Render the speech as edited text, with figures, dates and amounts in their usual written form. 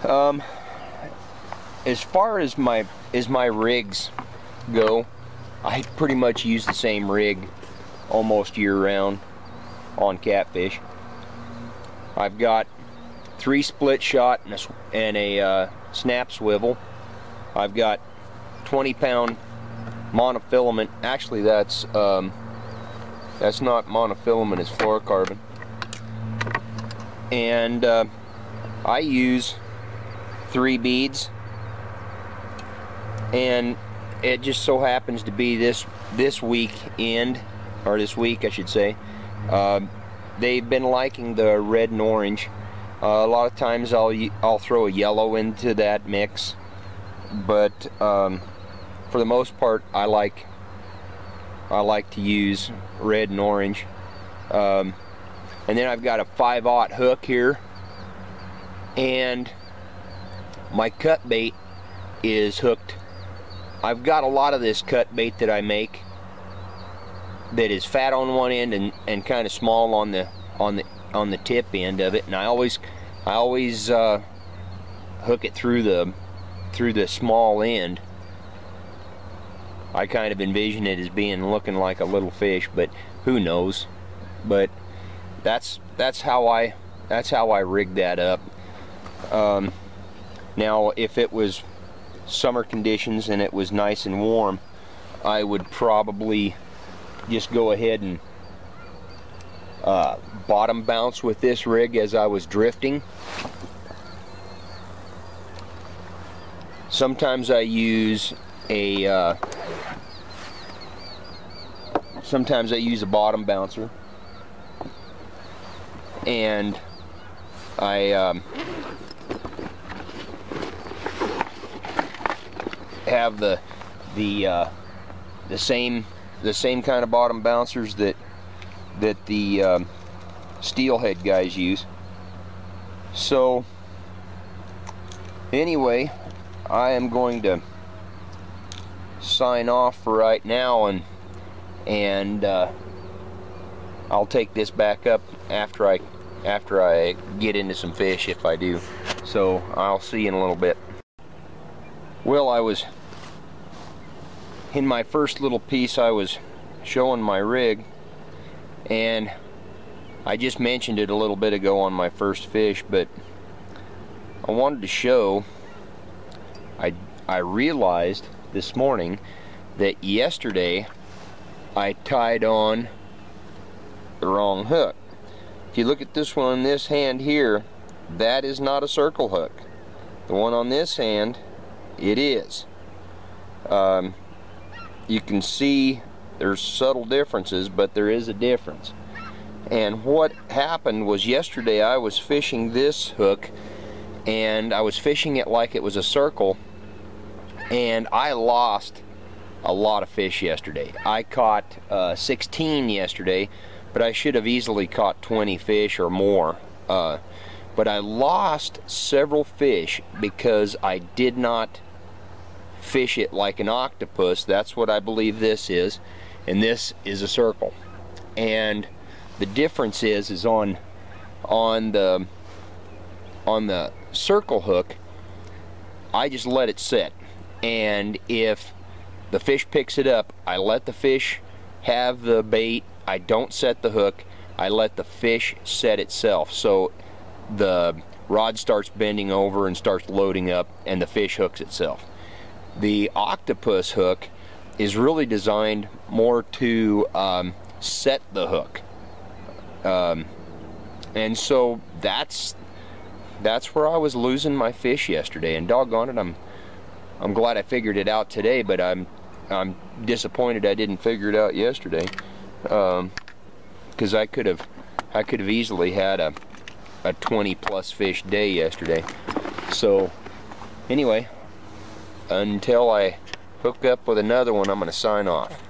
As far as my rigs go, I pretty much use the same rig almost year-round on catfish. I've got 3 split shot and a snap swivel. I've got 20-pound monofilament. Actually, that's not monofilament; it's fluorocarbon. And I use 3 beads. And it just so happens to be this weekend, or this week I should say, they've been liking the red and orange. A lot of times I'll throw a yellow into that mix, but for the most part I like to use red and orange. And then I've got a 5/0 hook here, and my cut bait is hooked. I've got a lot of this cut bait that I make that is fat on one end and kind of small on the tip end of it, and I always hook it through the small end. I kind of envision it as looking like a little fish, but who knows? But that's how I rigged that up. Now, if it was summer conditions and it was nice and warm, I would probably just go ahead and bottom bounce with this rig as I was drifting. Sometimes I use a bottom bouncer, and I have the same kind of bottom bouncers that the steelhead guys use. So anyway, I am going to sign off for right now, and I'll take this back up after I get into some fish, if I do. So I'll see you in a little bit. Well, I was in my first little piece, I was showing my rig, and I just mentioned it a little bit ago on my first fish, but I wanted to show, I realized this morning that yesterday I tied on the wrong hook. If you look at this one on this hand here, that is not a circle hook. The one on this hand, it is. You can see there's subtle differences, but there is a difference. And what happened was, yesterday I was fishing this hook, and I was fishing it like it was a circle, and I lost a lot of fish yesterday. I caught 16 yesterday, but I should have easily caught 20 fish or more. But I lost several fish because I did not fish it like an octopus. That's what I believe this is, and this is a circle. And the difference is on the circle hook, I just let it sit, and if the fish picks it up, I let the fish have the bait. I don't set the hook. I let the fish set itself, so the rod starts bending over and starts loading up, and the fish hooks itself. The octopus hook is really designed more to set the hook, and so that's where I was losing my fish yesterday. And doggone it, I'm glad I figured it out today, but I'm disappointed I didn't figure it out yesterday, because I could have easily had a 20+ fish day yesterday. So anyway, until I hook up with another one, I'm going to sign off.